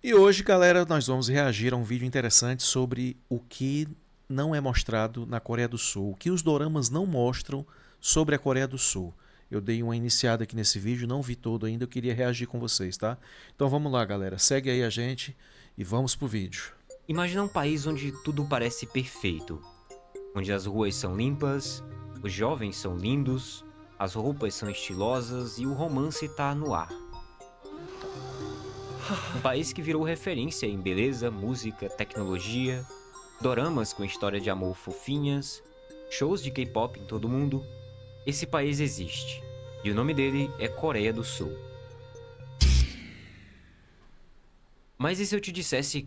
E hoje, galera, nós vamos reagir a um vídeo interessante sobre o que não é mostrado na Coreia do Sul, o que os doramas não mostram sobre a Coreia do Sul. Eu dei uma iniciada aqui nesse vídeo, não vi todo ainda, eu queria reagir com vocês, tá? Então vamos lá, galera, segue aí a gente e vamos pro vídeo. Imagina um país onde tudo parece perfeito, onde as ruas são limpas, os jovens são lindos, as roupas são estilosas e o romance tá no ar. Um país que virou referência em beleza, música, tecnologia, doramas com história de amor fofinhas, shows de K-pop em todo mundo. Esse país existe, e o nome dele é Coreia do Sul. Mas e se eu te dissesse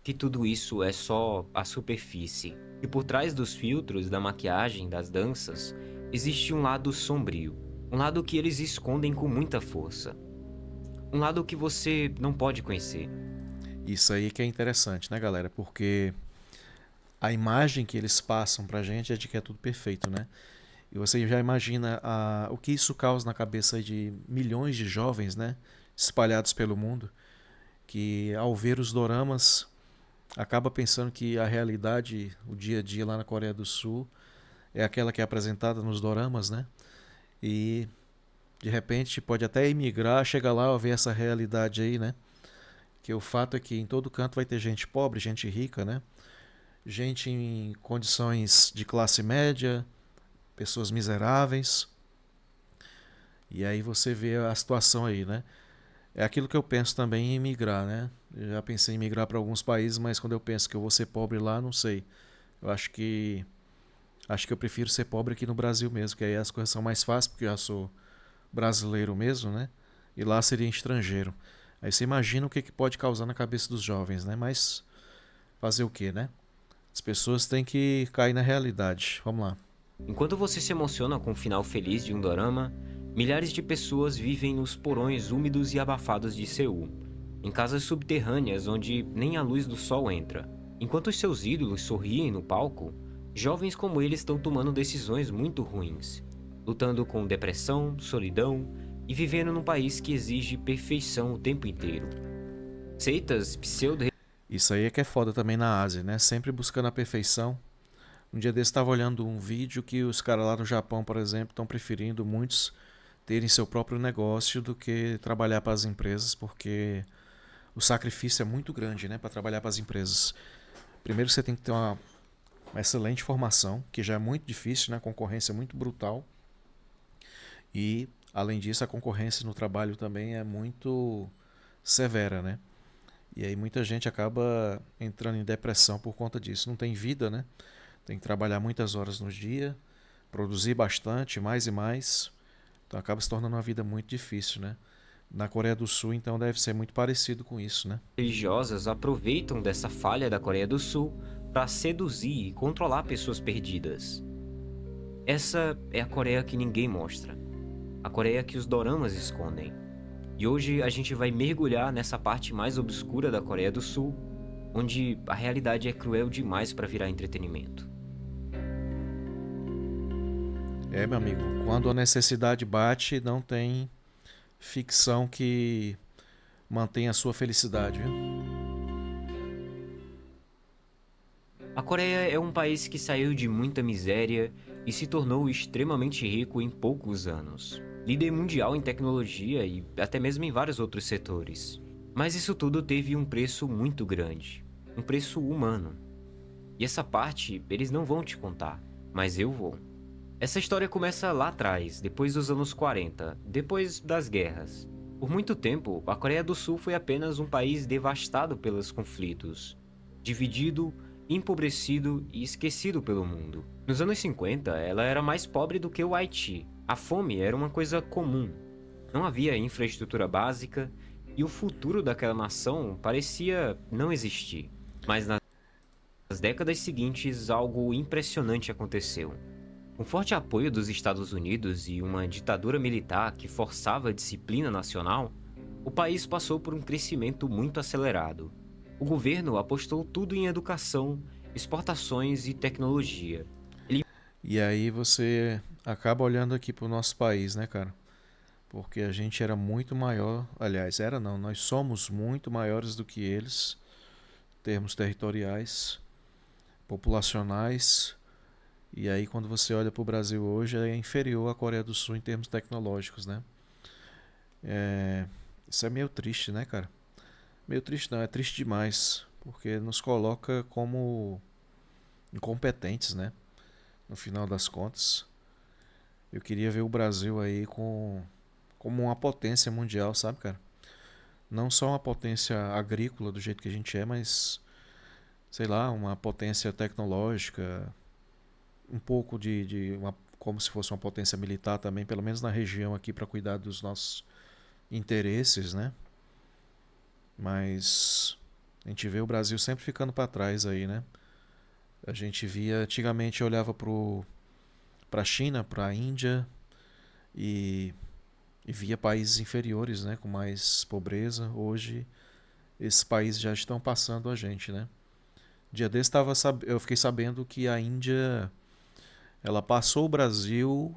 que tudo isso é só a superfície? E por trás dos filtros, da maquiagem, das danças, existe um lado sombrio. Um lado que eles escondem com muita força. Um lado que você não pode conhecer. Isso aí que é interessante, né, galera? Porque a imagem que eles passam pra gente é de que é tudo perfeito, né? E você já imagina o que isso causa na cabeça de milhões de jovens, né? Espalhados pelo mundo, que ao ver os doramas acaba pensando que a realidade, o dia a dia lá na Coreia do Sul é aquela que é apresentada nos doramas, né? E de repente pode até emigrar, chegar lá e ver essa realidade aí, né? Que o fato é que em todo canto vai ter gente pobre, gente rica, né? Gente em condições de classe média, pessoas miseráveis. E aí você vê a situação aí, né? É aquilo que eu penso também em migrar, né? Eu já pensei em migrar para alguns países, mas quando eu penso que eu vou ser pobre lá, não sei. Eu acho que eu prefiro ser pobre aqui no Brasil mesmo, que aí as coisas são mais fáceis, porque eu já sou brasileiro mesmo, né? E lá seria estrangeiro. Aí você imagina o que pode causar na cabeça dos jovens, né? Mas fazer o que, né? As pessoas têm que cair na realidade. Vamos lá. Enquanto você se emociona com o final feliz de um dorama, milhares de pessoas vivem nos porões úmidos e abafados de Seul, em casas subterrâneas onde nem a luz do sol entra. Enquanto os seus ídolos sorriem no palco, jovens como eles estão tomando decisões muito ruins, lutando com depressão, solidão e vivendo num país que exige perfeição o tempo inteiro. Seitas pseudo. Isso aí é que é foda também na Ásia, né? Sempre buscando a perfeição. Um dia desse estava olhando um vídeo que os caras lá no Japão, por exemplo, estão preferindo muitos terem seu próprio negócio do que trabalhar para as empresas, porque o sacrifício é muito grande, né, para trabalhar para as empresas. Primeiro você tem que ter uma excelente formação, que já é muito difícil, né, a concorrência é muito brutal. E além disso, a concorrência no trabalho também é muito severa, né? E aí muita gente acaba entrando em depressão por conta disso. Não tem vida, né? Tem que trabalhar muitas horas no dia, produzir bastante, mais e mais. Então acaba se tornando uma vida muito difícil, né? Na Coreia do Sul, então, deve ser muito parecido com isso, né? Religiosas aproveitam dessa falha da Coreia do Sul para seduzir e controlar pessoas perdidas. Essa é a Coreia que ninguém mostra, a Coreia que os doramas escondem. E hoje a gente vai mergulhar nessa parte mais obscura da Coreia do Sul, onde a realidade é cruel demais para virar entretenimento. É, meu amigo, quando a necessidade bate, não tem ficção que mantenha a sua felicidade, viu? A Coreia é um país que saiu de muita miséria e se tornou extremamente rico em poucos anos. Líder mundial em tecnologia e até mesmo em vários outros setores. Mas isso tudo teve um preço muito grande, um preço humano. E essa parte eles não vão te contar, mas eu vou. Essa história começa lá atrás, depois dos anos 40, depois das guerras. Por muito tempo, a Coreia do Sul foi apenas um país devastado pelos conflitos, dividido, empobrecido e esquecido pelo mundo. Nos anos 50, ela era mais pobre do que o Haiti. A fome era uma coisa comum. Não havia infraestrutura básica e o futuro daquela nação parecia não existir. Mas nas décadas seguintes, algo impressionante aconteceu. Com forte apoio dos Estados Unidos e uma ditadura militar que forçava a disciplina nacional, o país passou por um crescimento muito acelerado. O governo apostou tudo em educação, exportações e tecnologia. Ele E aí você acaba olhando aqui pro nosso país, né, cara? porque a gente era muito maior, aliás, era não, nós somos muito maiores do que eles, em termos territoriais, populacionais, e aí quando você olha para o Brasil hoje é inferior à Coreia do Sul em termos tecnológicos, né? É, isso é meio triste, né, cara? Meio triste não, é triste demais, porque nos coloca como incompetentes, né? No final das contas. Eu queria ver o Brasil aí como uma potência mundial, sabe, cara? Não só uma potência agrícola do jeito que a gente é, mas, sei lá, uma potência tecnológica, um pouco como se fosse uma potência militar também, pelo menos na região aqui, para cuidar dos nossos interesses, né? Mas a gente vê o Brasil sempre ficando para trás aí, né? A gente via, antigamente olhava para a China, para a Índia e, e via países inferiores, né, com mais pobreza. Hoje esses países já estão passando a gente, né? Dia desse eu fiquei sabendo que a Índia ela passou o Brasil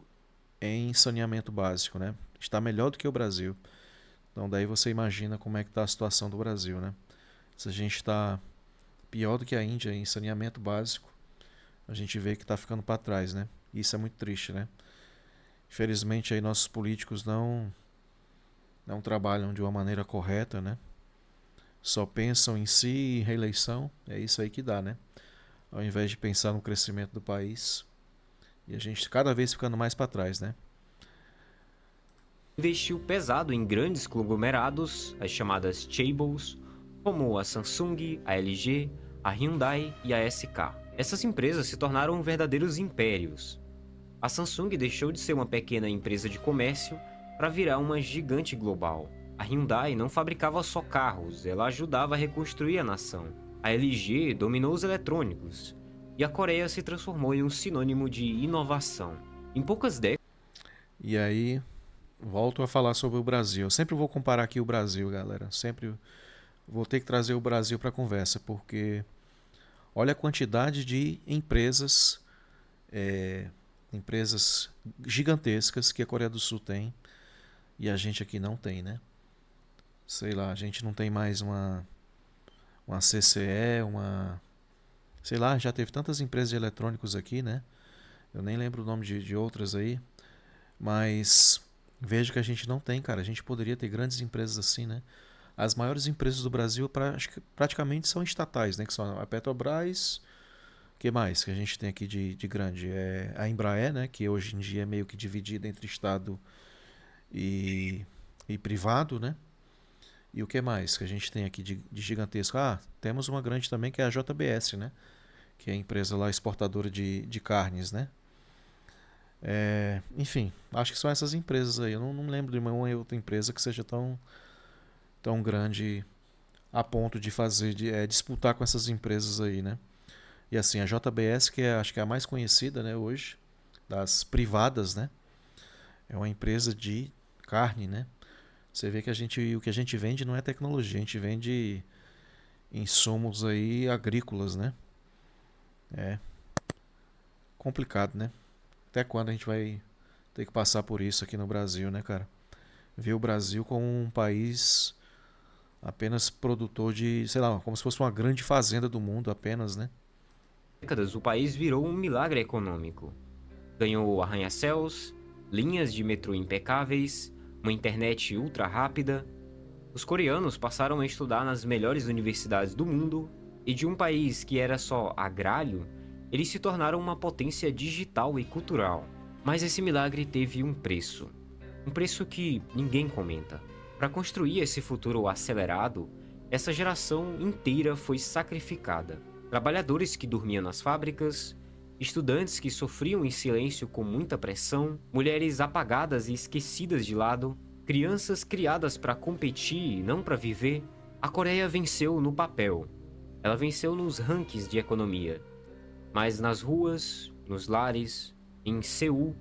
em saneamento básico, né? Está melhor do que o Brasil. Então daí você imagina como é que está a situação do Brasil, né? Se a gente está pior do que a Índia em saneamento básico, a gente vê que está ficando para trás, né? E isso é muito triste, né? Infelizmente aí nossos políticos não trabalham de uma maneira correta, né? Só pensam em si e em reeleição, é isso aí que dá, né? Ao invés de pensar no crescimento do país, e a gente cada vez ficando mais para trás, né? Investiu pesado em grandes conglomerados, as chamadas chaebols, como a Samsung, a LG, a Hyundai e a SK. Essas empresas se tornaram verdadeiros impérios. A Samsung deixou de ser uma pequena empresa de comércio para virar uma gigante global. A Hyundai não fabricava só carros, ela ajudava a reconstruir a nação. A LG dominou os eletrônicos. E a Coreia se transformou em um sinônimo de inovação. Em poucas décadas, E aí, volto a falar sobre o Brasil. Eu sempre vou comparar aqui o Brasil, galera. Sempre vou ter que trazer o Brasil para a conversa, porque olha a quantidade de empresas gigantescas que a Coreia do Sul tem e a gente aqui não tem, né? Sei lá, a gente não tem mais uma CCE, sei lá, já teve tantas empresas de eletrônicos aqui, né? Eu nem lembro o nome de outras aí, mas vejo que a gente não tem, cara. A gente poderia ter grandes empresas assim, né? As maiores empresas do Brasil acho que praticamente são estatais, né? Que são a Petrobras, o que mais que a gente tem aqui de grande? É a Embraer, né? Que hoje em dia é meio que dividida entre Estado e, e privado, né? E o que mais que a gente tem aqui de gigantesco? Ah, temos uma grande também que é a JBS, né? Que é a empresa lá exportadora de carnes, né? Enfim, acho que são essas empresas aí. Eu não lembro de nenhuma outra empresa que seja tão grande a ponto de disputar com essas empresas aí, né? E assim, a JBS, acho que é a mais conhecida, né, hoje, das privadas, né? É uma empresa de carne, né? Você vê que o que a gente vende não é tecnologia, a gente vende insumos aí agrícolas, né? É complicado, né? Até quando a gente vai ter que passar por isso aqui no Brasil, né, cara? Ver o Brasil como um país apenas produtor sei lá, como se fosse uma grande fazenda do mundo apenas, né? o país virou um milagre econômico. Ganhou arranha-céus, linhas de metrô impecáveis, uma internet ultra rápida. Os coreanos passaram a estudar nas melhores universidades do mundo e de um país que era só agrário, eles se tornaram uma potência digital e cultural. Mas esse milagre teve um preço. Um preço que ninguém comenta. Para construir esse futuro acelerado, essa geração inteira foi sacrificada. Trabalhadores que dormiam nas fábricas, estudantes que sofriam em silêncio com muita pressão, mulheres apagadas e esquecidas de lado, crianças criadas para competir e não para viver. A Coreia venceu no papel. Ela venceu nos rankings de economia. Mas nas ruas, nos lares, em Seul,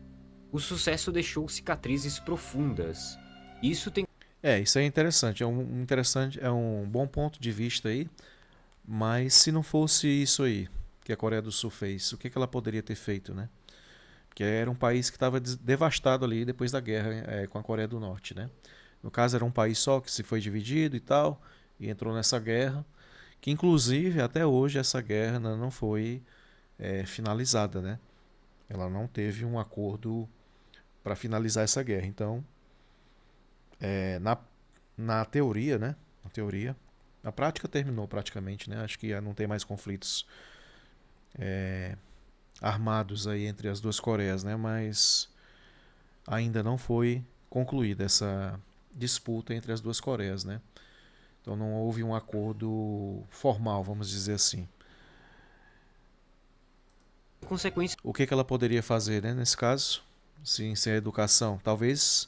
o sucesso deixou cicatrizes profundas. Isso tem Isso é interessante, é um bom ponto de vista aí, mas se não fosse isso aí que a Coreia do Sul fez, o que ela poderia ter feito, né? que era um país que estava devastado ali depois da guerra com a Coreia do Norte, né? No caso era um país só que se foi dividido e tal, e entrou nessa guerra, que inclusive até hoje essa guerra não foi finalizada, né? Ela não teve um acordo para finalizar essa guerra. Então, é, na, na teoria, né? Na teoria, a prática terminou praticamente, né? Acho que não tem mais conflitos armados aí entre as duas Coreias, né? Mas ainda não foi concluída essa disputa entre as duas Coreias, né? Então não houve um acordo formal, vamos dizer assim. Consequência, O que ela poderia fazer, né, nesse caso? Sim, sem a educação. Talvez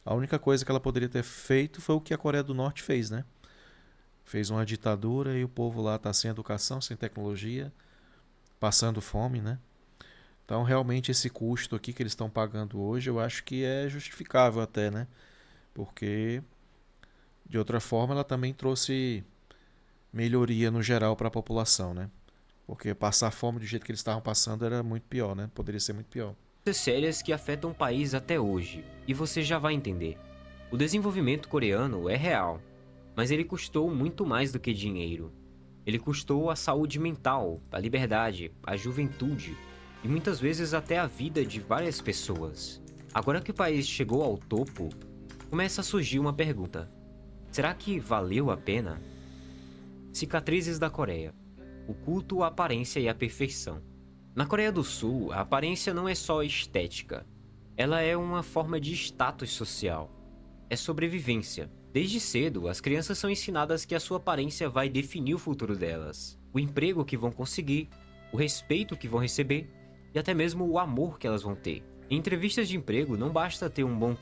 a única coisa que ela poderia ter feito foi o que a Coreia do Norte fez, né? Fez uma ditadura e o povo lá está sem educação, sem tecnologia, passando fome, né? Então, realmente, esse custo aqui que eles estão pagando hoje, eu acho que é justificável até, né? Porque, de outra forma, ela também trouxe melhoria no geral para a população, né? Porque passar fome do jeito que eles estavam passando era muito pior, né? Poderia ser muito pior. sérias que afetam o país até hoje, e você já vai entender. O desenvolvimento coreano é real, mas ele custou muito mais do que dinheiro. Ele custou a saúde mental, a liberdade, a juventude e muitas vezes até a vida de várias pessoas. Agora que o país chegou ao topo, começa a surgir uma pergunta: será que valeu a pena? Cicatrizes da Coreia. O culto à aparência e à perfeição. Na Coreia do Sul, a aparência não é só estética. Ela é uma forma de status social. É sobrevivência. Desde cedo, as crianças são ensinadas que a sua aparência vai definir o futuro delas. O emprego que vão conseguir, o respeito que vão receber e até mesmo o amor que elas vão ter. Em entrevistas de emprego, não basta ter um bom.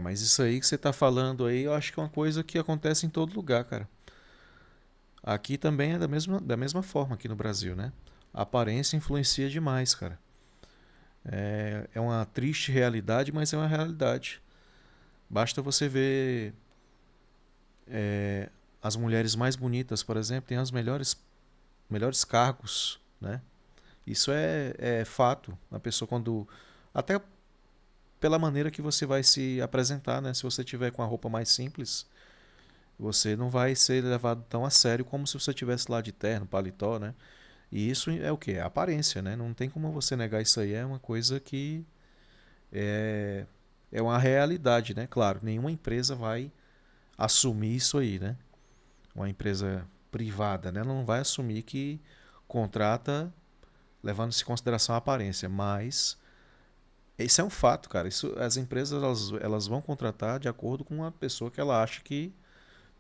Mas isso aí que você tá falando aí, eu acho que é uma coisa que acontece em todo lugar, cara. Aqui também é da mesma forma aqui no Brasil, né? A aparência influencia demais, cara. É uma triste realidade, mas é uma realidade. Basta você ver as mulheres mais bonitas, por exemplo, têm os melhores cargos, né? Isso é fato. A pessoa quando até pela maneira que você vai se apresentar, né? Se você tiver com a roupa mais simples, você não vai ser levado tão a sério como se você tivesse lá de terno, paletó, né? E isso é o quê? É aparência, né? Não tem como você negar isso aí. É uma coisa que é, é uma realidade, né? Claro, nenhuma empresa vai assumir isso aí, né? Uma empresa privada, né? Ela não vai assumir que contrata levando-se em consideração a aparência, mas isso é um fato, cara. Isso, as empresas elas vão contratar de acordo com a pessoa que ela acha que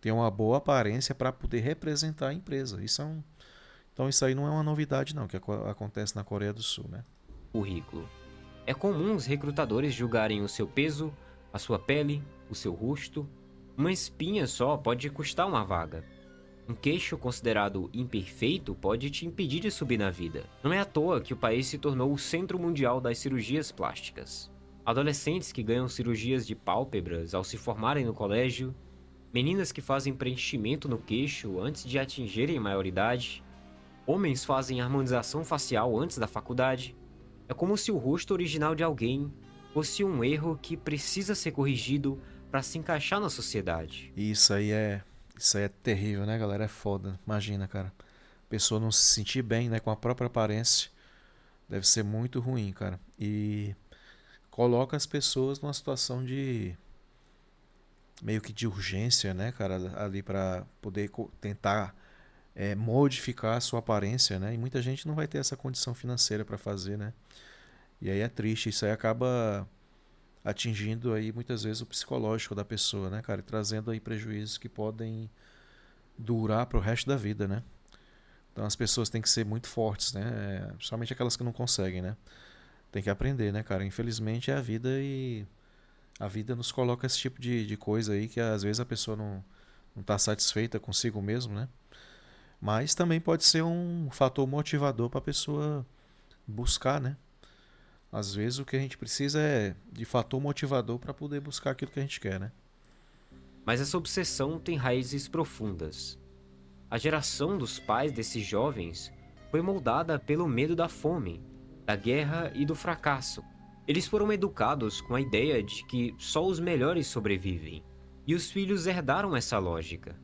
tem uma boa aparência para poder representar a empresa. Então isso aí não é uma novidade não, que acontece na Coreia do Sul, né? Currículo. É comum os recrutadores julgarem o seu peso, a sua pele, o seu rosto. Uma espinha só pode custar uma vaga. Um queixo considerado imperfeito pode te impedir de subir na vida. Não é à toa que o país se tornou o centro mundial das cirurgias plásticas. Adolescentes que ganham cirurgias de pálpebras ao se formarem no colégio, meninas que fazem preenchimento no queixo antes de atingirem a maioridade, homens fazem harmonização facial antes da faculdade. É como se o rosto original de alguém fosse um erro que precisa ser corrigido para se encaixar na sociedade. E isso aí é terrível, né, galera? É foda. Imagina, cara. A pessoa não se sentir bem, né, com a própria aparência, deve ser muito ruim, cara. E coloca as pessoas numa situação de meio que de urgência, né, cara, ali para poder tentar modificar a sua aparência, né? E muita gente não vai ter essa condição financeira para fazer, né? E aí é triste, isso aí acaba atingindo aí muitas vezes o psicológico da pessoa, né, cara, e trazendo aí prejuízos que podem durar pro resto da vida, né? Então as pessoas têm que ser muito fortes, né? Principalmente aquelas que não conseguem, né? Tem que aprender, né, cara? Infelizmente é a vida e a vida nos coloca esse tipo de coisa aí que às vezes a pessoa não tá satisfeita consigo mesmo, né? Mas também pode ser um fator motivador para a pessoa buscar, né? Às vezes o que a gente precisa é de fator motivador para poder buscar aquilo que a gente quer, né? Mas essa obsessão tem raízes profundas. A geração dos pais desses jovens foi moldada pelo medo da fome, da guerra e do fracasso. Eles foram educados com a ideia de que só os melhores sobrevivem, e os filhos herdaram essa lógica.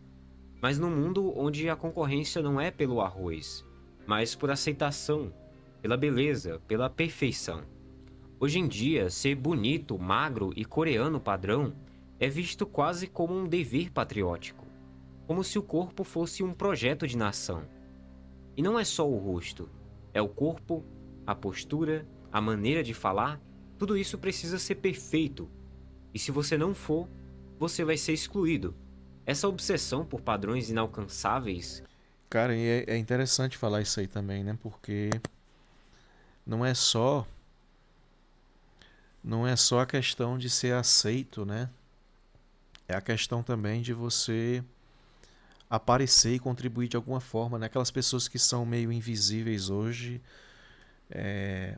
Mas num mundo onde a concorrência não é pelo arroz, mas por aceitação, pela beleza, pela perfeição. Hoje em dia, ser bonito, magro e coreano padrão é visto quase como um dever patriótico, como se o corpo fosse um projeto de nação. E não é só o rosto, é o corpo, a postura, a maneira de falar, tudo isso precisa ser perfeito. E se você não for, você vai ser excluído. Essa obsessão por padrões inalcançáveis. Cara, e é interessante falar isso aí também, né? Porque não é só não é só a questão de ser aceito, né? É a questão também de você aparecer e contribuir de alguma forma, né? Aquelas pessoas que são meio invisíveis hoje,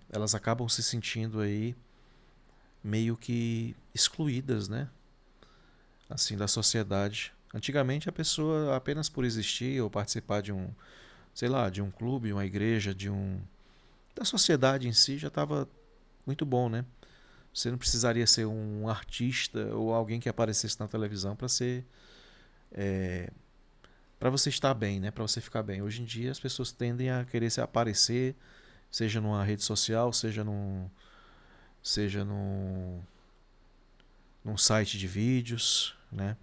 elas acabam se sentindo aí meio que excluídas, né? Assim, da sociedade. Antigamente a pessoa apenas por existir ou participar de um, sei lá, de um clube, uma igreja, da sociedade em si já estava muito bom, né? Você não precisaria ser um artista ou alguém que aparecesse na televisão para ser para você estar bem, né? Para você ficar bem. Hoje em dia as pessoas tendem a querer se aparecer, seja numa rede social, seja num site de vídeos, né?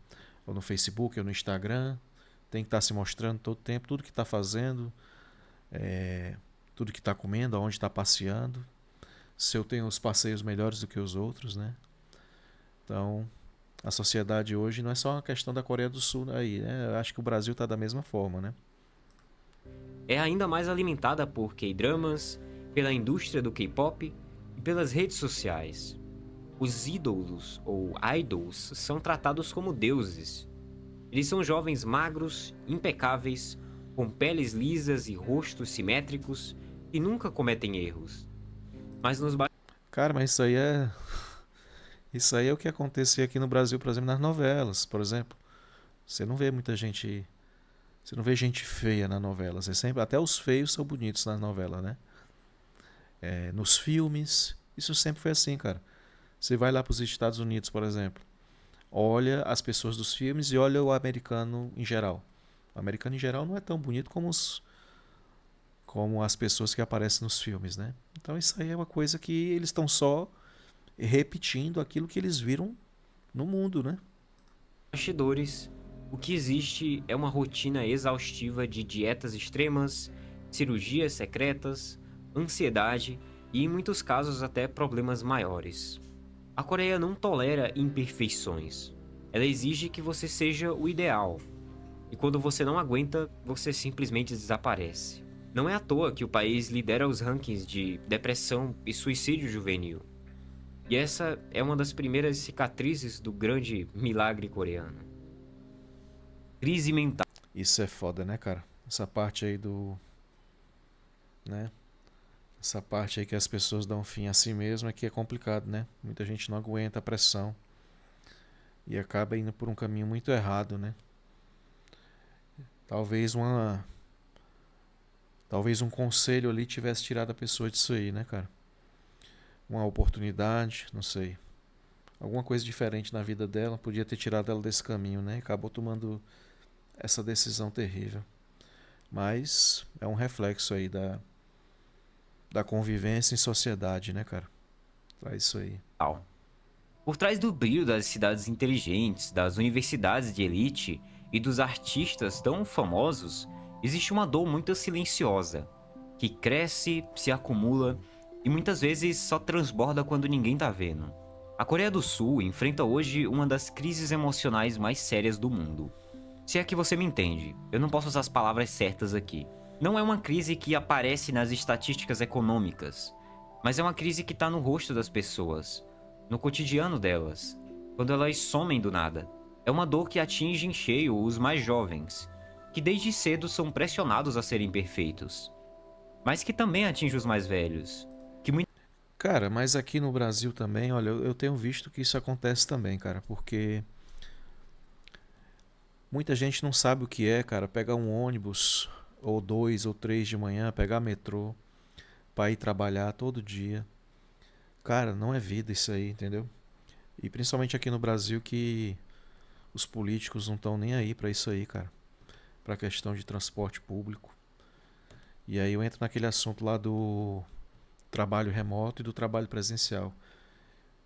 Ou no Facebook, ou no Instagram. Tem que estar se mostrando todo tempo, tudo que está fazendo, tudo que está comendo, aonde está passeando. Se eu tenho os passeios melhores do que os outros, né? Então, a sociedade hoje não é só uma questão da Coreia do Sul aí, né? Eu acho que o Brasil está da mesma forma, né? É ainda mais alimentada por K-dramas, pela indústria do K-pop e pelas redes sociais. Os ídolos ou idols são tratados como deuses. Eles são jovens magros, impecáveis, com peles lisas e rostos simétricos e nunca cometem erros. Mas nos Cara, mas isso aí é o que acontecia aqui no Brasil, por exemplo, nas novelas, por exemplo. Você não vê muita gente, você não vê gente feia na novela. Você sempre, até os feios são bonitos na novela, né? Nos filmes, isso sempre foi assim, cara. Você vai lá para os Estados Unidos, por exemplo, olha as pessoas dos filmes e olha o americano em geral. O americano em geral não é tão bonito como as pessoas que aparecem nos filmes, né? Então isso aí é uma coisa que eles estão só repetindo aquilo que eles viram no mundo, né? bastidores, o que existe é uma rotina exaustiva de dietas extremas, cirurgias secretas, ansiedade e, em muitos casos, até problemas maiores. A Coreia não tolera imperfeições. Ela exige que você seja o ideal. E quando você não aguenta, você simplesmente desaparece. Não é à toa que o país lidera os rankings de depressão e suicídio juvenil. E essa é uma das primeiras cicatrizes do grande milagre coreano. Crise mental. Isso é foda, né, cara? Essa parte aí né? Essa parte aí que as pessoas dão fim a si mesmo é que é complicado, né? Muita gente não aguenta a pressão e acaba indo por um caminho muito errado, né? Talvez uma talvez um conselho ali tivesse tirado a pessoa disso aí, né, cara? Uma oportunidade, não sei. Alguma coisa diferente na vida dela podia ter tirado ela desse caminho, né? Acabou tomando essa decisão terrível. Mas é um reflexo aí da convivência em sociedade, né, cara? Traz isso aí. Por trás do brilho das cidades inteligentes, das universidades de elite e dos artistas tão famosos, existe uma dor muito silenciosa, que cresce, se acumula e muitas vezes só transborda quando ninguém tá vendo. A Coreia do Sul enfrenta hoje uma das crises emocionais mais sérias do mundo. Se é que você me entende, eu não posso usar as palavras certas aqui. Não é uma crise que aparece nas estatísticas econômicas, mas é uma crise que está no rosto das pessoas, no cotidiano delas, quando elas somem do nada. É uma dor que atinge em cheio os mais jovens, que desde cedo são pressionados a serem perfeitos, mas que também atinge os mais velhos, que Cara, mas aqui no Brasil também, olha, eu tenho visto que isso acontece também, cara, porque muita gente não sabe o que é, cara, pegar um ônibus, ou dois ou três de manhã, pegar metrô, pra ir trabalhar todo dia, Cara, não é vida isso aí, entendeu? E principalmente aqui no Brasil que os políticos não estão nem aí pra isso aí, cara. Pra questão de transporte público. E aí eu entro naquele assunto lá do trabalho remoto e do trabalho presencial.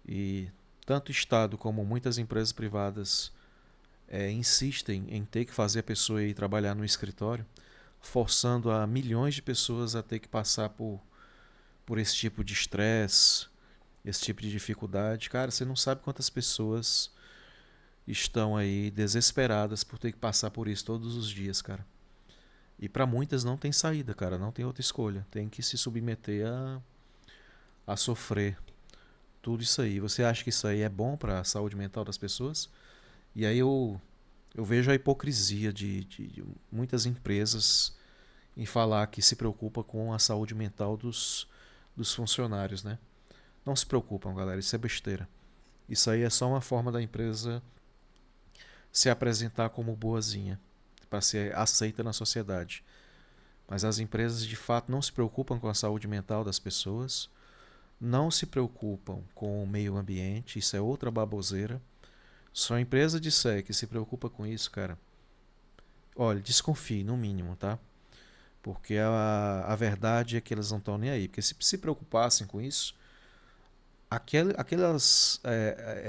E tanto o Estado como muitas empresas privadas insistem em ter que fazer a pessoa ir trabalhar no escritório, forçando a milhões de pessoas a ter que passar por esse tipo de estresse, esse tipo de dificuldade. Cara, você não sabe quantas pessoas estão aí desesperadas por ter que passar por isso todos os dias, cara. E para muitas não tem saída, cara, não tem outra escolha. Tem que se submeter a sofrer tudo isso aí. Você acha que isso aí é bom para a saúde mental das pessoas? E aí eu vejo a hipocrisia de muitas empresas em falar que se preocupa com a saúde mental dos funcionários, né? Não se preocupam, galera, isso é besteira. Isso aí é só uma forma da empresa se apresentar como boazinha, para ser aceita na sociedade. Mas as empresas de fato não se preocupam com a saúde mental das pessoas, não se preocupam com o meio ambiente, isso é outra baboseira. Se a empresa disser que se preocupa com isso, cara, olha, desconfie, no mínimo, tá? Porque a verdade é que eles não estão nem aí. Porque se preocupassem com isso, aquelas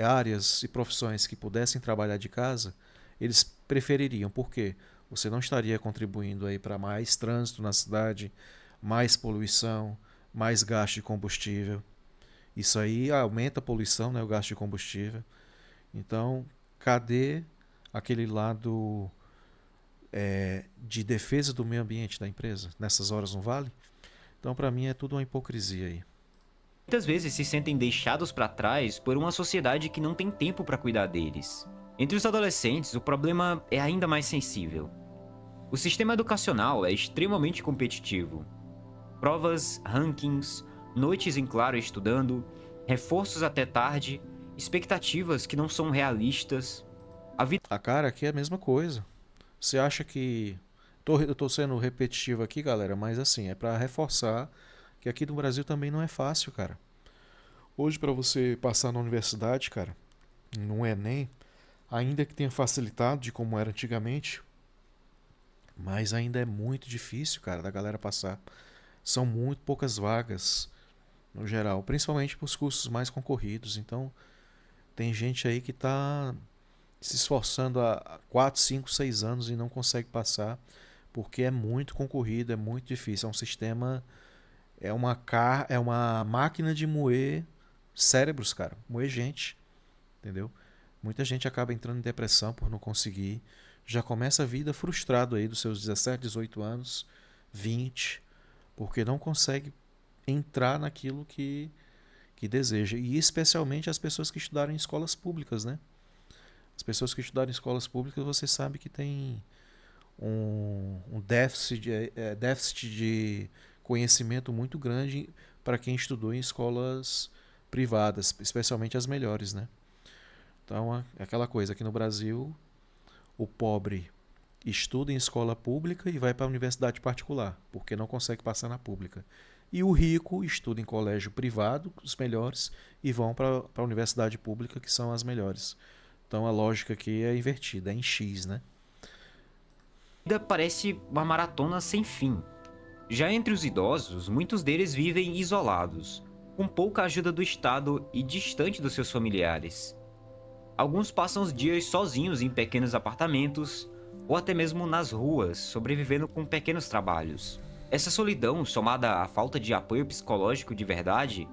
áreas e profissões que pudessem trabalhar de casa, eles prefeririam. Por quê? Você não estaria contribuindo aí para mais trânsito na cidade, mais poluição, mais gasto de combustível. Isso aí aumenta a poluição, né, o gasto de combustível. Então, cadê aquele lado de defesa do meio ambiente da empresa? Nessas horas não vale? Então, para mim, é tudo uma hipocrisia aí. Muitas vezes se sentem deixados para trás por uma sociedade que não tem tempo para cuidar deles. Entre os adolescentes, o problema é ainda mais sensível. O sistema educacional é extremamente competitivo. Provas, rankings, noites em claro estudando, reforços até tarde, expectativas que não são realistas. A vida A cara aqui é a mesma coisa. Você acha que. Eu tô sendo repetitivo aqui, galera, mas assim, é para reforçar que aqui no Brasil também não é fácil, cara. Hoje, para você passar na universidade, cara, no Enem, ainda que tenha facilitado de como era antigamente, mas ainda é muito difícil, cara, da galera passar. São muito poucas vagas, no geral, principalmente para os cursos mais concorridos. Então, tem gente aí que tá se esforçando há 4, 5, 6 anos e não consegue passar, porque é muito concorrido, é muito difícil. É um sistema, é uma máquina de moer cérebros, cara, moer gente, entendeu? Muita gente acaba entrando em depressão por não conseguir. Já começa a vida frustrado aí dos seus 17, 18 anos, 20, porque não consegue entrar naquilo que deseja. E especialmente as pessoas que estudaram em escolas públicas, né? As pessoas que estudaram em escolas públicas, você sabe que tem um déficit de conhecimento muito grande para quem estudou em escolas privadas, especialmente as melhores, né? Então, é aquela coisa, aqui no Brasil, o pobre estuda em escola pública e vai para a universidade particular, porque não consegue passar na pública. E o rico estuda em colégio privado, os melhores, e vão para a universidade pública, que são as melhores. Então a lógica aqui é invertida, é em X, né? parece uma maratona sem fim. Já entre os idosos, muitos deles vivem isolados, com pouca ajuda do Estado e distante dos seus familiares. Alguns passam os dias sozinhos em pequenos apartamentos ou até mesmo nas ruas, sobrevivendo com pequenos trabalhos. Essa solidão, somada à falta de apoio psicológico de verdade,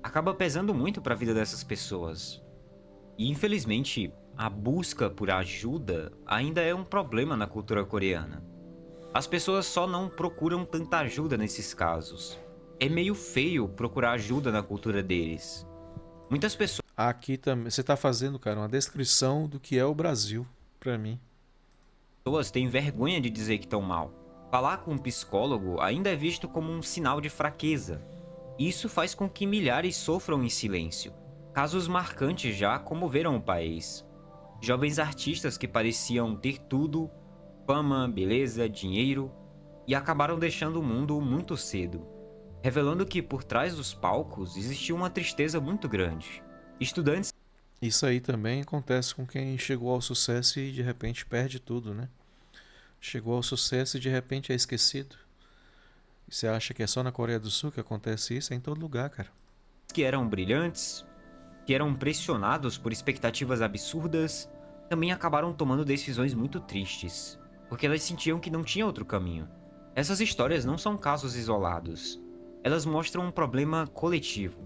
acaba pesando muito para a vida dessas pessoas. E infelizmente, a busca por ajuda ainda é um problema na cultura coreana. As pessoas só não procuram tanta ajuda nesses casos. É meio feio procurar ajuda na cultura deles. Muitas Aqui também. Você está fazendo, cara, uma descrição do que é o Brasil, para mim. pessoas têm vergonha de dizer que estão mal. Falar com um psicólogo ainda é visto como um sinal de fraqueza. Isso faz com que milhares sofram em silêncio. Casos marcantes já comoveram o país. Jovens artistas que pareciam ter tudo, fama, beleza, dinheiro, e acabaram deixando o mundo muito cedo. revelando que por trás dos palcos existia uma tristeza muito grande. Estudantes Isso aí também acontece com quem chegou ao sucesso e de repente perde tudo, né? Chegou ao sucesso e de repente é esquecido. E você acha que é só na Coreia do Sul que acontece isso? É em todo lugar, cara. que eram brilhantes, que eram pressionados por expectativas absurdas, também acabaram tomando decisões muito tristes, porque elas sentiam que não tinha outro caminho. Essas histórias não são casos isolados. Elas mostram um problema coletivo.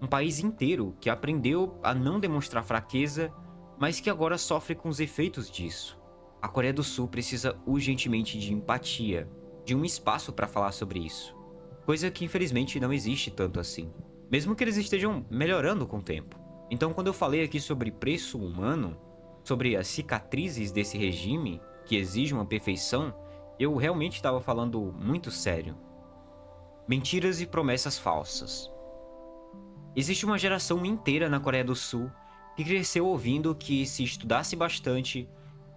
Um país inteiro que aprendeu a não demonstrar fraqueza, mas que agora sofre com os efeitos disso. A Coreia do Sul precisa urgentemente de empatia, de um espaço para falar sobre isso. Coisa que infelizmente não existe tanto assim. Mesmo que eles estejam melhorando com o tempo. Então, quando eu falei aqui sobre preço humano, sobre as cicatrizes desse regime que exige uma perfeição, eu realmente estava falando muito sério. Mentiras e promessas falsas. Existe uma geração inteira na Coreia do Sul que cresceu ouvindo que se estudasse bastante,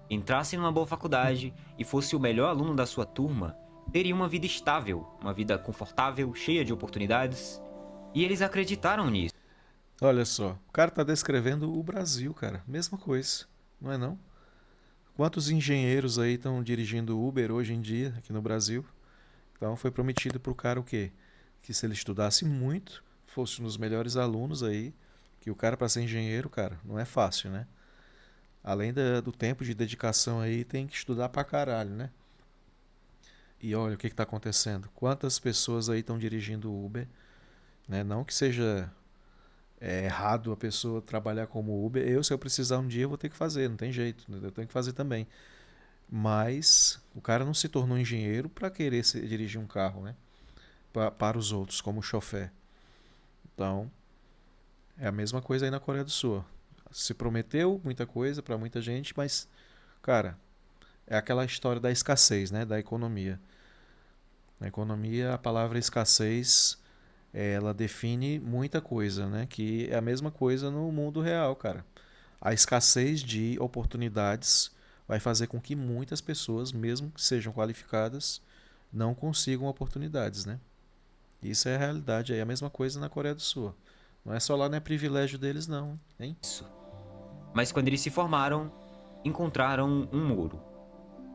entrasse numa boa faculdade e fosse o melhor aluno da sua turma, teria uma vida estável, uma vida confortável, cheia de oportunidades. E eles acreditaram nisso. Olha só, o cara tá descrevendo o Brasil, cara. Mesma coisa, não é não? Quantos engenheiros aí estão dirigindo Uber hoje em dia aqui no Brasil? Então foi prometido pro cara o quê? Que se ele estudasse muito, fosse um dos melhores alunos aí, que o cara para ser engenheiro, cara, não é fácil, né? Além do tempo de dedicação aí, tem que estudar pra caralho, né? E olha o que está acontecendo. Quantas pessoas aí estão dirigindo Uber, né? Não que seja errado a pessoa trabalhar como Uber. Se eu precisar um dia, eu vou ter que fazer, não tem jeito, né? Eu tenho que fazer também. Mas o cara não se tornou engenheiro para querer dirigir um carro, né? Para os outros, como chofer. Então, é a mesma coisa aí na Coreia do Sul. Se prometeu muita coisa para muita gente, mas, cara, é aquela história da escassez, né? Da economia. Na economia, a palavra escassez, ela define muita coisa, né? Que é a mesma coisa no mundo real, cara. A escassez de oportunidades vai fazer com que muitas pessoas, mesmo que sejam qualificadas, não consigam oportunidades, né? Isso é a realidade, é a mesma coisa na Coreia do Sul. Não é só lá, não é privilégio deles não, hein? Mas quando eles se formaram, encontraram um muro.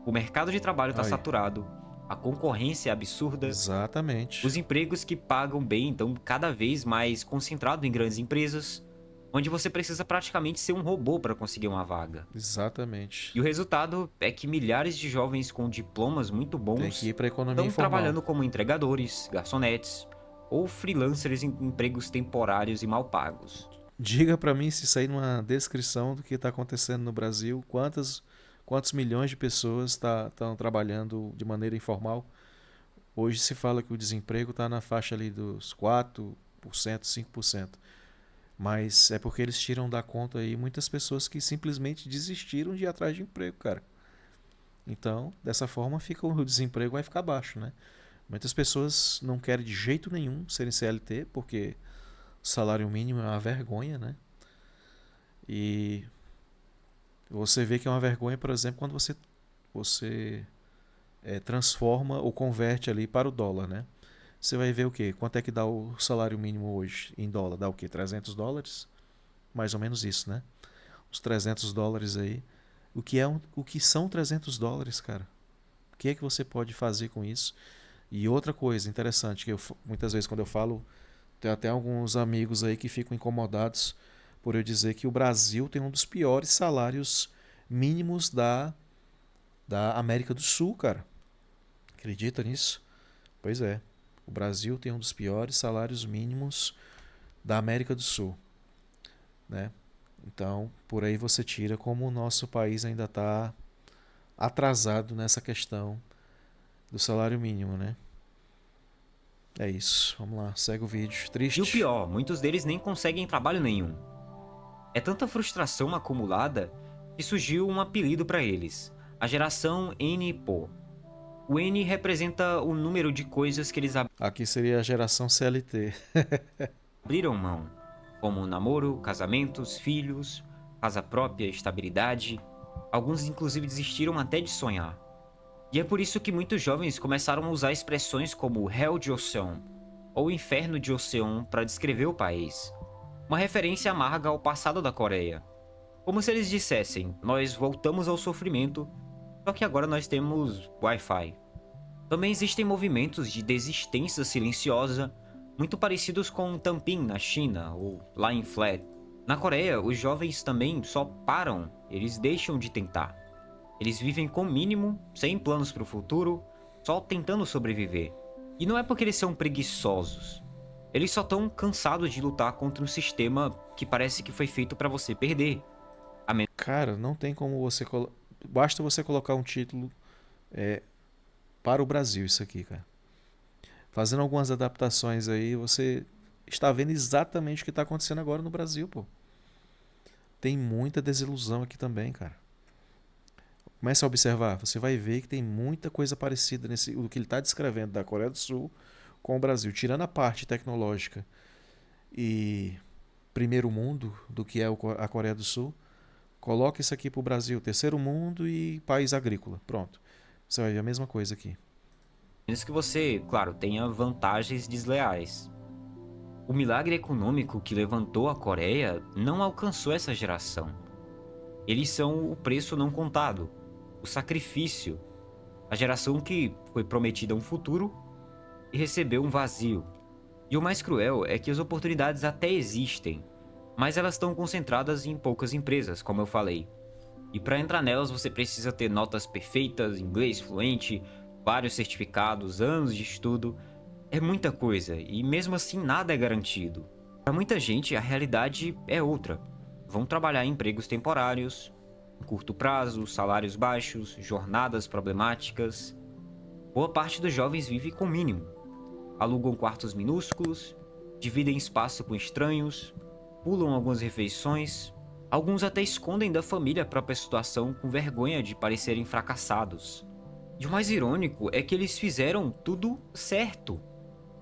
O mercado de trabalho está Aí, saturado, a concorrência é absurda, exatamente. os empregos que pagam bem estão cada vez mais concentrados em grandes empresas, onde você precisa praticamente ser um robô para conseguir uma vaga. Exatamente. E o resultado é que milhares de jovens com diplomas muito Tem que bons ir para a economia estão informal. trabalhando como entregadores, garçonetes ou freelancers em empregos temporários e mal pagos. Diga para mim se isso aí numa descrição do que está acontecendo no Brasil, quantos milhões de pessoas estão trabalhando de maneira informal. Hoje se fala que o desemprego está na faixa ali dos 4%, 5%. Mas é porque eles tiram da conta aí muitas pessoas que simplesmente desistiram de ir atrás de emprego, cara. Então, dessa forma, o desemprego vai ficar baixo, né? Muitas pessoas não querem de jeito nenhum serem CLT, porque o salário mínimo é uma vergonha, né? E você vê que é uma vergonha, por exemplo, quando você transforma ou converte ali para o dólar, né? Você vai ver o quê? Quanto é que dá o salário mínimo hoje em dólar? Dá o quê? $300? Mais ou menos isso, né? Os $300 aí. O que são $300, cara? O que é que você pode fazer com isso? E outra coisa interessante, que muitas vezes quando eu falo, tem até alguns amigos aí que ficam incomodados por eu dizer que o Brasil tem um dos piores salários mínimos da América do Sul, cara. Acredita nisso? Pois é. O Brasil tem um dos piores salários mínimos da América do Sul, né? Então, por aí você tira como o nosso país ainda está atrasado nessa questão do salário mínimo, né? É isso. Vamos lá, segue o vídeo. E o Triste. pior, muitos deles nem conseguem trabalho nenhum. É tanta frustração acumulada que surgiu um apelido para eles, a geração N-Po. O N representa o número de coisas que eles Aqui seria a geração CLT. abriram mão, como namoro, casamentos, filhos, casa própria, estabilidade. Alguns inclusive desistiram até de sonhar. E é por isso que muitos jovens começaram a usar expressões como Hell Joseon, ou Inferno de Ocean para descrever o país. Uma referência amarga ao passado da Coreia. Como se eles dissessem, nós voltamos ao sofrimento, só que agora nós temos Wi-Fi. Também existem movimentos de desistência silenciosa, muito parecidos com Tampin na China ou Lying Flat. Na Coreia, os jovens também só param, eles deixam de tentar. Eles vivem com o mínimo, sem planos para o futuro, só tentando sobreviver. E não é porque eles são preguiçosos. Eles só estão cansados de lutar contra um sistema que parece que foi feito para você perder. Cara, não tem como você. Basta você colocar um título para o Brasil, isso aqui, cara. Fazendo algumas adaptações aí, você está vendo exatamente o que está acontecendo agora no Brasil, pô. Tem muita desilusão aqui também, cara. Comece a observar, você vai ver que tem muita coisa parecida nesse o que ele está descrevendo da Coreia do Sul com o Brasil, tirando a parte tecnológica e primeiro mundo do que é a Coreia do Sul. Coloca isso aqui para o Brasil, terceiro mundo e país agrícola. Pronto. Você vai ver a mesma coisa aqui. Menos que você, claro, tenha vantagens desleais. O milagre econômico que levantou a Coreia não alcançou essa geração. Eles são o preço não contado, o sacrifício. A geração que foi prometida um futuro e recebeu um vazio. E o mais cruel é que as oportunidades até existem, mas elas estão concentradas em poucas empresas, como eu falei. E para entrar nelas você precisa ter notas perfeitas, inglês fluente, vários certificados, anos de estudo. É muita coisa e mesmo assim nada é garantido. Para muita gente a realidade é outra. Vão trabalhar em empregos temporários, em curto prazo, salários baixos, jornadas problemáticas. Boa parte dos jovens vive com o mínimo. Alugam quartos minúsculos, dividem espaço com estranhos, pulam algumas refeições. Alguns até escondem da família a própria situação com vergonha de parecerem fracassados. E o mais irônico é que eles fizeram tudo certo.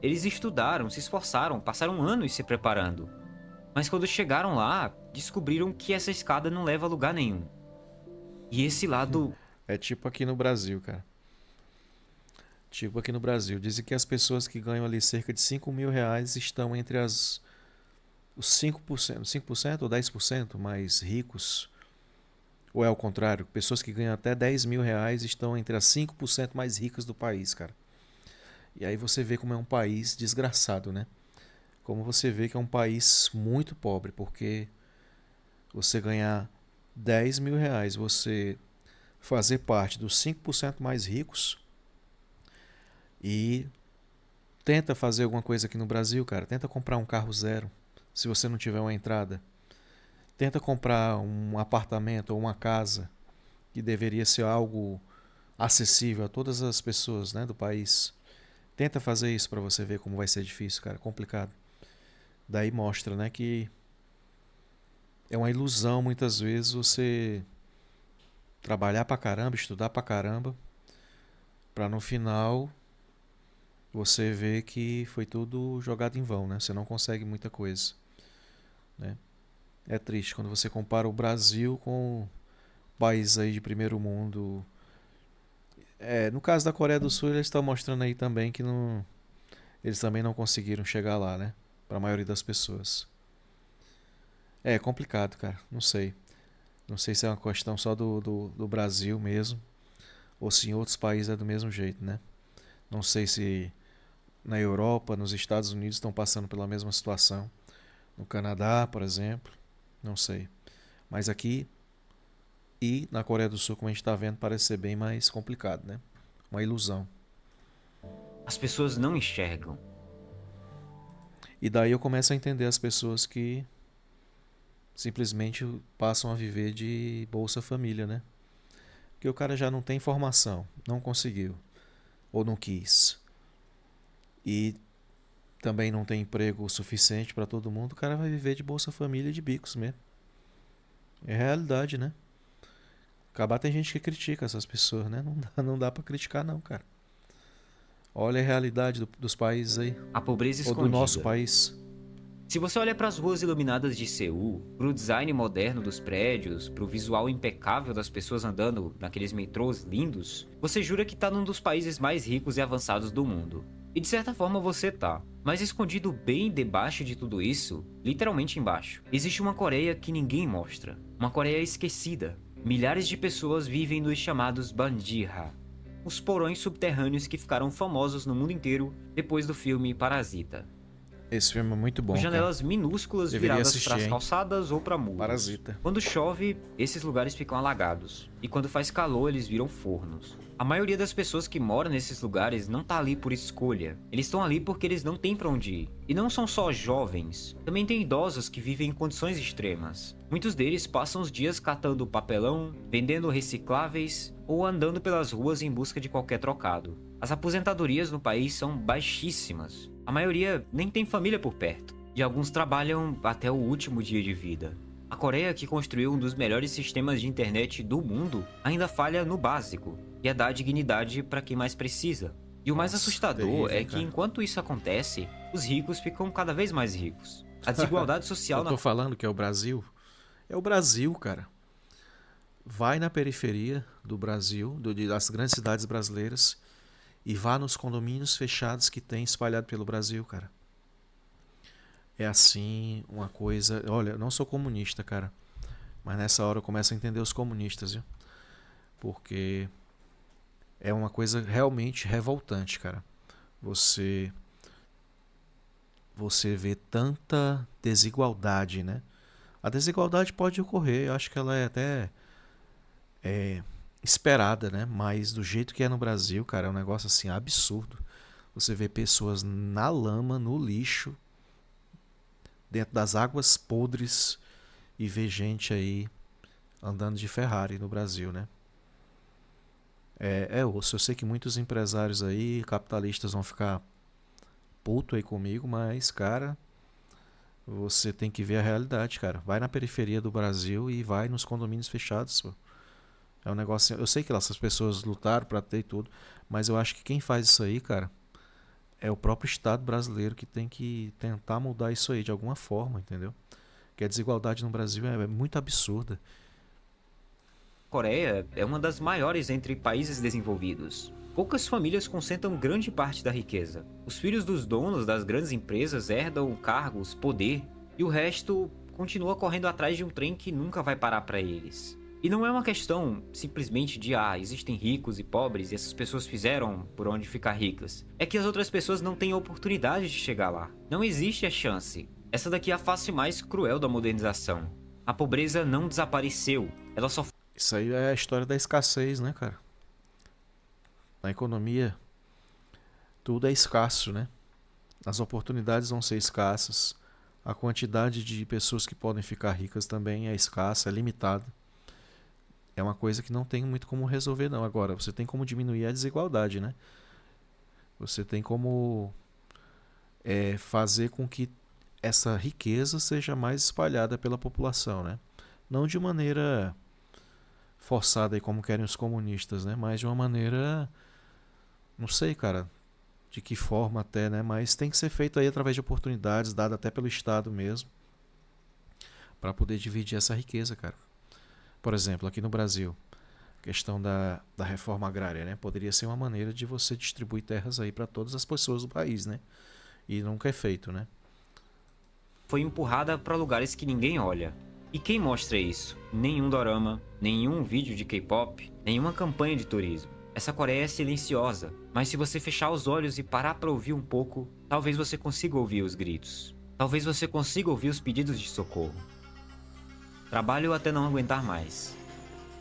Eles estudaram, se esforçaram, passaram anos se preparando. Mas quando chegaram lá, descobriram que essa escada não leva a lugar nenhum. E esse lado... É tipo aqui no Brasil, cara. Tipo aqui no Brasil. Dizem que as pessoas que ganham ali cerca de 5 mil reais estão entre os 5% ou 10% mais ricos. Ou é ao contrário, pessoas que ganham até 10 mil reais estão entre as 5% mais ricas do país, cara. E aí você vê como é um país desgraçado, né? Como você vê que é um país muito pobre, porque você ganhar 10 mil reais, você fazer parte dos 5% mais ricos e tenta fazer alguma coisa aqui no Brasil, cara. Tenta comprar um carro zero, se você não tiver uma entrada. Tenta comprar um apartamento ou uma casa, que deveria ser algo acessível a todas as pessoas, né, do país. Tenta fazer isso para você ver como vai ser difícil, cara, complicado. Daí mostra, né, que é uma ilusão muitas vezes você trabalhar pra caramba, estudar pra caramba, pra no final você ver que foi tudo jogado em vão, né? Você não consegue muita coisa, né? É triste quando você compara o Brasil com países aí de primeiro mundo. No caso da Coreia do Sul, eles estão mostrando aí também que não, eles também não conseguiram chegar lá, né? Para a maioria das pessoas. É complicado, cara. Não sei. Não sei se é uma questão só do Brasil mesmo, ou se em outros países é do mesmo jeito, né? Não sei se na Europa, nos Estados Unidos estão passando pela mesma situação. No Canadá, por exemplo. Não sei. Mas aqui e na Coreia do Sul, como a gente está vendo, parece ser bem mais complicado, né? Uma ilusão. As pessoas não enxergam. E daí eu começo a entender as pessoas que simplesmente passam a viver de Bolsa Família, né? Porque o cara já não tem formação, não conseguiu, ou não quis. E também não tem emprego suficiente para todo mundo, o cara vai viver de Bolsa Família e de bicos mesmo. É realidade, né? Acabar tem gente que critica essas pessoas, né? Não dá para criticar não, cara. Olha a realidade dos países aí. A pobreza Ou escondida. do nosso país. Se você olha para as ruas iluminadas de Seul, para o design moderno dos prédios, para o visual impecável das pessoas andando naqueles metrôs lindos, você jura que tá num dos países mais ricos e avançados do mundo. E de certa forma você tá. Mas Mas escondido bem debaixo de tudo isso, literalmente embaixo, existe uma Coreia que ninguém mostra. Uma Coreia esquecida. Milhares de pessoas vivem nos chamados Banjiha, os porões subterrâneos que ficaram famosos no mundo inteiro depois do filme Parasita. Esse filme é muito Com bom, cara. janelas minúsculas Deveria viradas para assistir, as hein? calçadas ou para muros. Parasita. Quando chove, esses lugares ficam alagados, e quando faz calor, eles viram fornos. A maioria das pessoas que moram nesses lugares não tá ali por escolha. Eles estão ali porque eles não têm para onde ir. E não são só jovens, também tem idosos que vivem em condições extremas. Muitos deles passam os dias catando papelão, vendendo recicláveis ou andando pelas ruas em busca de qualquer trocado. As aposentadorias no país são baixíssimas. A maioria nem tem família por perto. E alguns trabalham até o último dia de vida. A Coreia, que construiu um dos melhores sistemas de internet do mundo, ainda falha no básico, que é dar dignidade para quem mais precisa. E o mais Nossa, assustador terrível, é que cara. enquanto isso acontece, os ricos ficam cada vez mais ricos. A desigualdade social Eu tô falando que é o Brasil. É o Brasil, cara. Vai na periferia do Brasil, das grandes cidades brasileiras, e vá nos condomínios fechados que tem espalhado pelo Brasil, cara. É assim, uma coisa. Olha, eu não sou comunista, cara. Mas nessa hora eu começo a entender os comunistas, viu? Porque é uma coisa realmente revoltante, cara. Você você vê tanta desigualdade, né? A desigualdade pode ocorrer, eu acho que ela é até esperada, né? Mas do jeito que é no Brasil, cara, é um negócio assim absurdo. Você vê pessoas na lama, no lixo, dentro das águas podres e vê gente aí andando de Ferrari no Brasil, né? É osso. Eu sei que muitos empresários aí, capitalistas, vão ficar puto aí comigo, mas, cara, você tem que ver a realidade, cara. Vai na periferia do Brasil e vai nos condomínios fechados, pô. É um negócio. Eu sei que essas pessoas lutaram pra ter tudo, mas eu acho que quem faz isso aí, cara, é o próprio Estado brasileiro que tem que tentar mudar isso aí de alguma forma, entendeu? Que a desigualdade no Brasil é muito absurda. Coreia é uma das maiores entre países desenvolvidos. Poucas famílias concentram grande parte da riqueza. Os filhos dos donos das grandes empresas herdam cargos, poder, e o resto continua correndo atrás de um trem que nunca vai parar para eles. E não é uma questão simplesmente de existem ricos e pobres e essas pessoas fizeram por onde ficar ricas. É que as outras pessoas não têm oportunidade de chegar lá. Não existe a chance. Essa daqui é a face mais cruel da modernização. A pobreza não desapareceu, ela só Isso aí é a história da escassez, né, cara? Na economia, tudo é escasso, né? As oportunidades vão ser escassas. A quantidade de pessoas que podem ficar ricas também é escassa, é limitada. É uma coisa que não tem muito como resolver, não. Agora, você tem como diminuir a desigualdade, né? Você tem como fazer com que essa riqueza seja mais espalhada pela população, né? Não de maneira forçada aí como querem os comunistas, né? Mas de uma maneira, não sei, cara, de que forma até, né? Mas tem que ser feito aí através de oportunidades dadas até pelo Estado mesmo, para poder dividir essa riqueza, cara. Por exemplo, aqui no Brasil, a questão da reforma agrária, né? Poderia ser uma maneira de você distribuir terras aí para todas as pessoas do país, né? E nunca é feito, né? foi empurrada para lugares que ninguém olha. E quem mostra isso? Nenhum dorama, nenhum vídeo de K-pop, nenhuma campanha de turismo. Essa Coreia é silenciosa, mas se você fechar os olhos e parar para ouvir um pouco, talvez você consiga ouvir os gritos. Talvez você consiga ouvir os pedidos de socorro. Trabalho até não aguentar mais.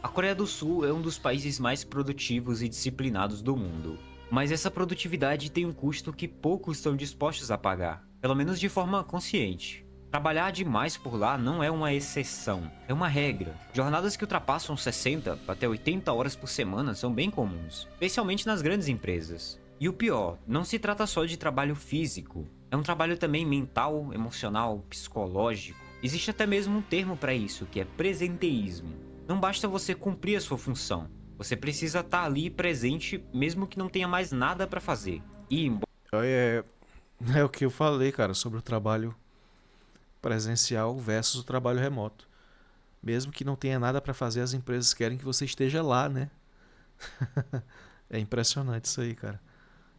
A Coreia do Sul é um dos países mais produtivos e disciplinados do mundo. Mas essa produtividade tem um custo que poucos estão dispostos a pagar, pelo menos de forma consciente. Trabalhar demais por lá não é uma exceção, é uma regra. Jornadas que ultrapassam 60 até 80 horas por semana são bem comuns, especialmente nas grandes empresas. E o pior, não se trata só de trabalho físico, é um trabalho também mental, emocional, psicológico. Existe até mesmo um termo para isso, que é presenteísmo. Não basta você cumprir a sua função, você precisa estar ali presente mesmo que não tenha mais nada para fazer. E É o que eu falei, cara, sobre o trabalho presencial versus o trabalho remoto. Mesmo que não tenha nada para fazer, as empresas querem que você esteja lá, né? É impressionante isso aí, cara.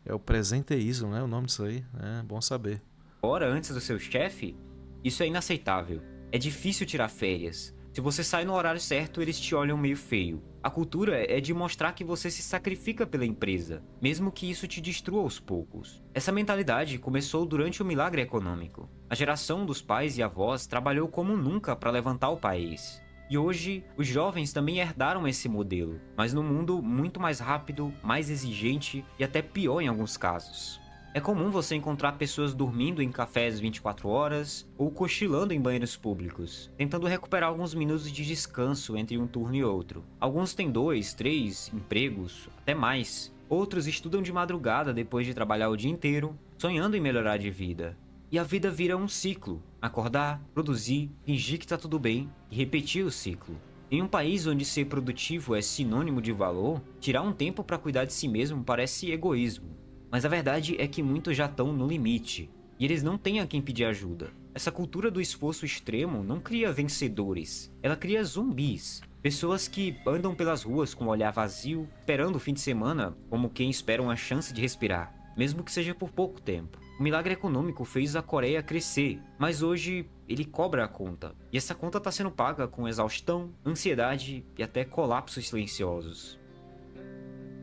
É o presenteísmo, né? O nome disso aí. É bom saber. Hora antes do seu chefe, isso é inaceitável. É difícil tirar férias. Se você sai no horário certo, eles te olham meio feio. A cultura é de mostrar que você se sacrifica pela empresa, mesmo que isso te destrua aos poucos. Essa mentalidade começou durante o milagre econômico. A geração dos pais e avós trabalhou como nunca para levantar o país. E hoje, os jovens também herdaram esse modelo, mas num mundo muito mais rápido, mais exigente e até pior em alguns casos. É comum você encontrar pessoas dormindo em cafés 24 horas ou cochilando em banheiros públicos, tentando recuperar alguns minutos de descanso entre um turno e outro. Alguns têm 2, 3 empregos, até mais. Outros estudam de madrugada depois de trabalhar o dia inteiro, sonhando em melhorar de vida. E a vida vira um ciclo: acordar, produzir, fingir que tá tudo bem e repetir o ciclo. Em um país onde ser produtivo é sinônimo de valor, tirar um tempo para cuidar de si mesmo parece egoísmo. Mas a verdade é que muitos já estão no limite, e eles não têm a quem pedir ajuda. Essa cultura do esforço extremo não cria vencedores, ela cria zumbis. Pessoas que andam pelas ruas com o olhar vazio, esperando o fim de semana como quem espera uma chance de respirar, mesmo que seja por pouco tempo. O milagre econômico fez a Coreia crescer, mas hoje ele cobra a conta. E essa conta está sendo paga com exaustão, ansiedade e até colapsos silenciosos.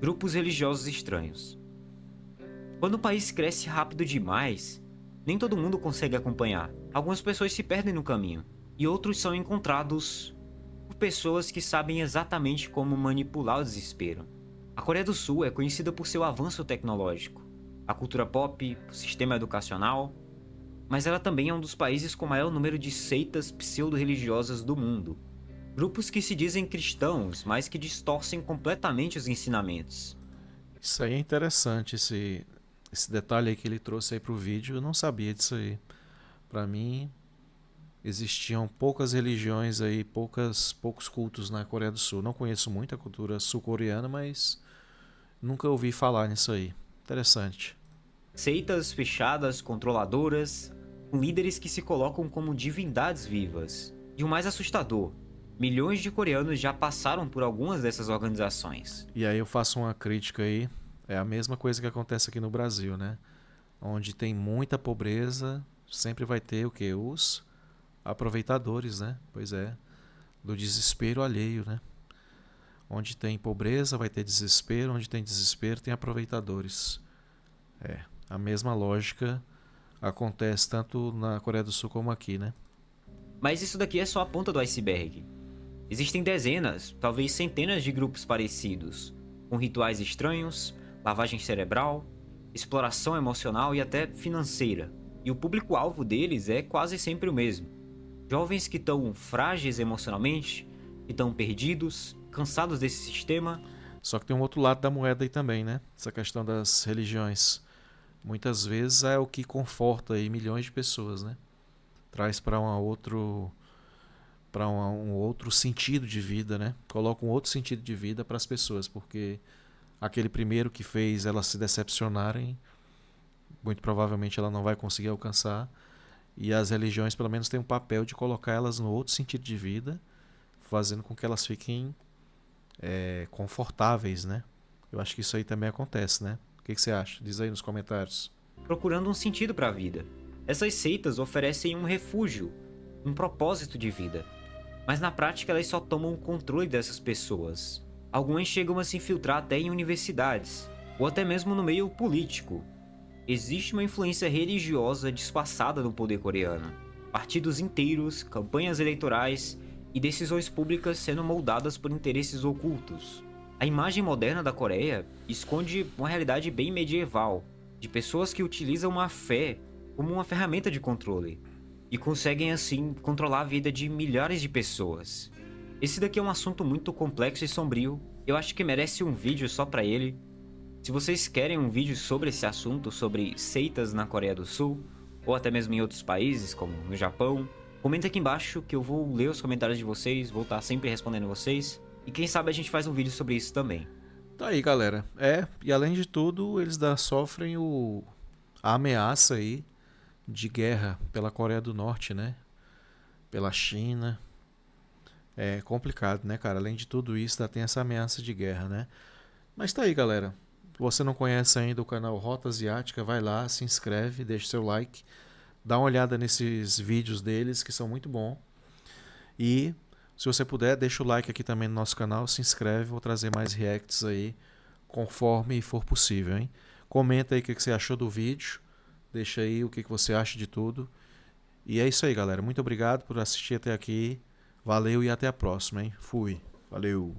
Grupos religiosos estranhos. Quando o país cresce rápido demais, nem todo mundo consegue acompanhar. Algumas pessoas se perdem no caminho, e outros são encontrados por pessoas que sabem exatamente como manipular o desespero. A Coreia do Sul é conhecida por seu avanço tecnológico, a cultura pop, o sistema educacional, mas ela também é um dos países com maior número de seitas pseudo-religiosas do mundo. Grupos que se dizem cristãos, mas que distorcem completamente os ensinamentos. Isso aí é interessante, esse detalhe aí que ele trouxe aí pro vídeo. Eu não sabia disso aí. Pra mim, existiam poucas religiões aí, poucos cultos na Coreia do Sul. Não conheço muito a cultura sul-coreana, mas nunca ouvi falar nisso aí. Interessante. Seitas fechadas, controladoras, com líderes que se colocam como divindades vivas. E o mais assustador, milhões de coreanos já passaram por algumas dessas organizações. E aí eu faço uma crítica aí. É a mesma coisa que acontece aqui no Brasil, né? Onde tem muita pobreza, sempre vai ter o quê? Os aproveitadores, né? Pois é, do desespero alheio, né? Onde tem pobreza vai ter desespero, onde tem desespero tem aproveitadores. É, a mesma lógica acontece tanto na Coreia do Sul como aqui, né? Mas isso daqui é só a ponta do iceberg. Existem dezenas, talvez centenas de grupos parecidos, com rituais estranhos, lavagem cerebral, exploração emocional e até financeira. E o público-alvo deles é quase sempre o mesmo. Jovens que estão frágeis emocionalmente, que estão perdidos, cansados desse sistema. Só que tem um outro lado da moeda aí também, né? Essa questão das religiões. Muitas vezes é o que conforta aí milhões de pessoas, né? Traz para um outro sentido de vida, né? Coloca um outro sentido de vida para as pessoas, porque aquele primeiro que fez elas se decepcionarem, muito provavelmente ela não vai conseguir alcançar. E as religiões pelo menos têm um papel de colocar elas no outro sentido de vida, fazendo com que elas fiquem confortáveis, né? Eu acho que isso aí também acontece, né? O que você acha? Diz aí nos comentários. Procurando um sentido para a vida. Essas seitas oferecem um refúgio, um propósito de vida. Mas na prática elas só tomam o controle dessas pessoas. Algumas chegam a se infiltrar até em universidades, ou até mesmo no meio político. Existe uma influência religiosa disfarçada no poder coreano. Partidos inteiros, campanhas eleitorais e decisões públicas sendo moldadas por interesses ocultos. A imagem moderna da Coreia esconde uma realidade bem medieval, de pessoas que utilizam a fé como uma ferramenta de controle, e conseguem assim controlar a vida de milhares de pessoas. Esse daqui é um assunto muito complexo e sombrio, eu acho que merece um vídeo só pra ele. Se vocês querem um vídeo sobre esse assunto, sobre seitas na Coreia do Sul, ou até mesmo em outros países, como no Japão, comenta aqui embaixo que eu vou ler os comentários de vocês, vou estar sempre respondendo vocês, e quem sabe a gente faz um vídeo sobre isso também. Tá aí, galera. E além de tudo, eles sofrem a ameaça aí de guerra pela Coreia do Norte, né? Pela China. É complicado, né, cara? Além de tudo isso, ainda tem essa ameaça de guerra, né? Mas tá aí, galera. Se você não conhece ainda o canal Rota Asiática, vai lá, se inscreve, deixa seu like, dá uma olhada nesses vídeos deles que são muito bons. E se você puder, deixa o like aqui também no nosso canal, se inscreve, vou trazer mais reacts aí conforme for possível, hein? Comenta aí o que você achou do vídeo, deixa aí o que você acha de tudo. E é isso aí, galera. Muito obrigado por assistir até aqui. Valeu e até a próxima, hein? Fui. Valeu.